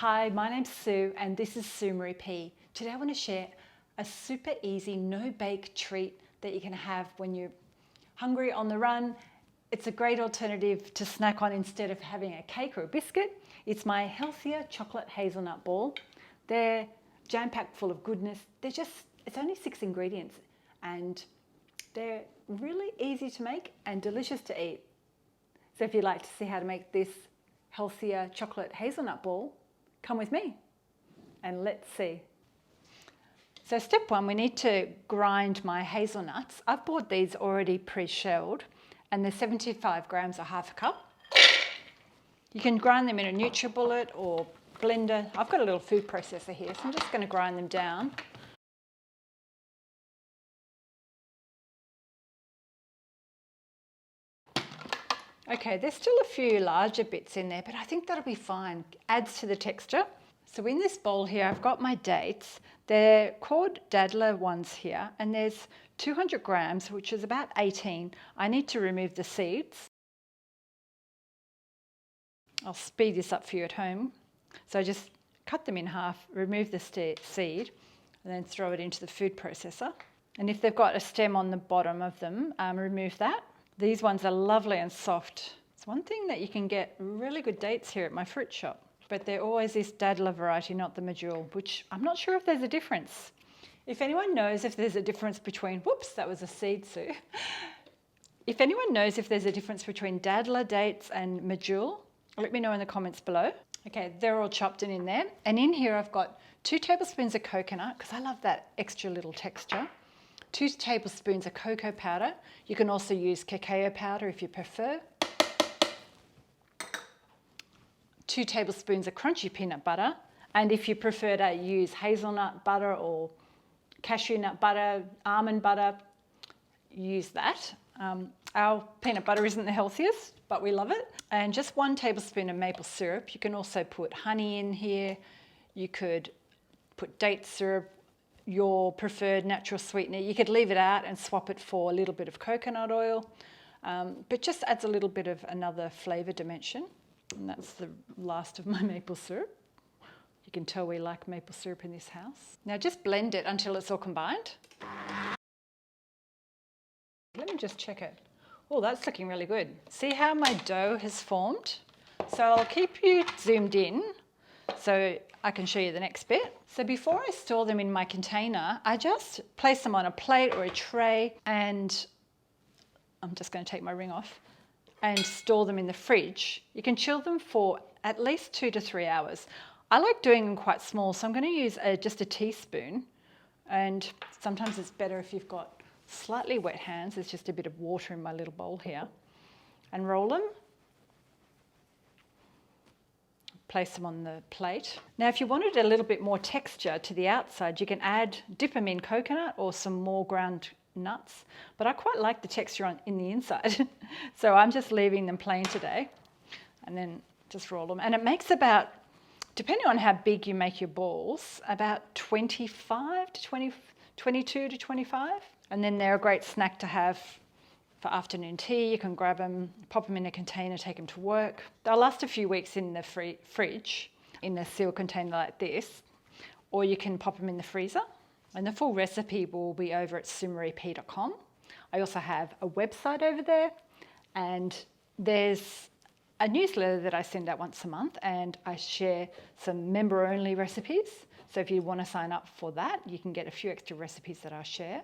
Hi, my name's Sue and this is Sue Marie P. Today I want to share a super easy no-bake treat that you can have when you're hungry on the run. It's a great alternative to snack on instead of having a cake or a biscuit. It's my healthier chocolate hazelnut ball. They're jam-packed full of goodness. It's only 6 ingredients and they're really easy to make and delicious to eat. So if you'd like to see how to make this healthier chocolate hazelnut ball, come with me and let's see. So step 1, we need to grind my hazelnuts. I've bought these already pre-shelled and they're 75 grams or half a cup. You can grind them in a NutriBullet or blender. I've got a little food processor here, so I'm just going to grind them down. Okay, there's still a few larger bits in there, but I think that'll be fine. Adds to the texture. So in this bowl here, I've got my dates. They're called Daddler ones here, and there's 200 grams, which is about 18. I need to remove the seeds. I'll speed this up for you at home. So I just cut them in half, remove the seed, and then throw it into the food processor. And if they've got a stem on the bottom of them, remove that. These ones are lovely and soft. It's one thing that you can get really good dates here at my fruit shop, but they're always this Daddler variety, not the Medjool, which I'm not sure if there's a difference. If anyone knows if there's a difference between, whoops, that was a seed, Sue. If anyone knows if there's a difference between Daddler dates and Medjool, let me know in the comments below. Okay, they're all chopped in there. And in here I've got 2 tablespoons of coconut, because I love that extra little texture. 2 tablespoons of cocoa powder. You can also use cacao powder if you prefer. 2 tablespoons of crunchy peanut butter. And if you prefer to use hazelnut butter or cashew nut butter, almond butter, use that. Our peanut butter isn't the healthiest, but we love it. And just 1 tablespoon of maple syrup. You can also put honey in here. You could put date syrup, your preferred natural sweetener. You could leave it out and swap it for a little bit of coconut oil, but just adds a little bit of another flavour dimension. And that's the last of my maple syrup. You can tell we like maple syrup in this house. Now just blend it until it's all combined. Let me just check it. Oh, that's looking really good. See how my dough has formed? So I'll keep you zoomed in so I can show you the next bit. So before I store them in my container, I just place them on a plate or a tray, and I'm just going to take my ring off and store them in the fridge. You can chill them for at least 2 to 3 hours. I like doing them quite small, so I'm going to use just a teaspoon, and sometimes it's better if you've got slightly wet hands. There's just a bit of water in my little bowl here. And roll them. Place them on the plate. Now if you wanted a little bit more texture to the outside, you can dip them in coconut or some more ground nuts, but I quite like the texture in the inside. So I'm just leaving them plain today, and then just roll them. And it makes about, depending on how big you make your balls, about 25 to 20, 22 to 25. And then they're a great snack to have for afternoon tea. You can grab them, pop them in a container, take them to work. They'll last a few weeks in the fridge, in a sealed container like this, or you can pop them in the freezer. And the full recipe will be over at suemariep.com. I also have a website over there, and there's a newsletter that I send out once a month, and I share some member-only recipes. So if you want to sign up for that, you can get a few extra recipes that I share.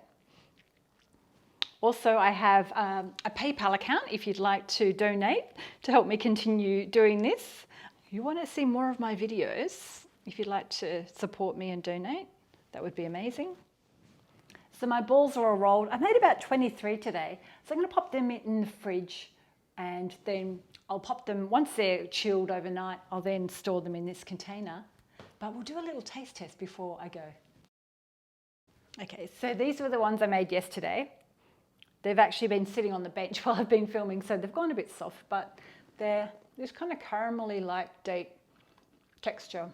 Also, I have a PayPal account if you'd like to donate to help me continue doing this. If you want to see more of my videos, if you'd like to support me and donate, that would be amazing. So my balls are all rolled. I made about 23 today. So I'm going to pop them in the fridge, and then I'll pop them, once they're chilled overnight, I'll then store them in this container. But we'll do a little taste test before I go. Okay, so these were the ones I made yesterday. They've actually been sitting on the bench while I've been filming, so they've gone a bit soft, but they're this kind of caramelly-like date texture.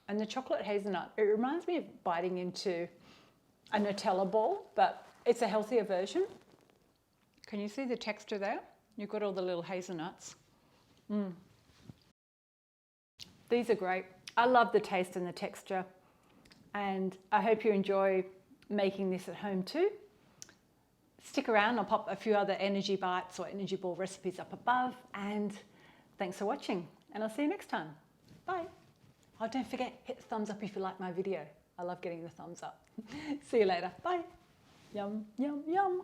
And the chocolate hazelnut, it reminds me of biting into a Nutella ball, but it's a healthier version. Can you see the texture there? You've got all the little hazelnuts. These are great. I love the taste and the texture, and I hope you enjoy making this at home too. Stick around, I'll pop a few other energy bites or energy ball recipes up above, and thanks for watching, and I'll see you next time. Bye. Oh, don't forget, hit the thumbs up if you like my video. I love getting the thumbs up. See you later. Bye. Yum, yum, yum.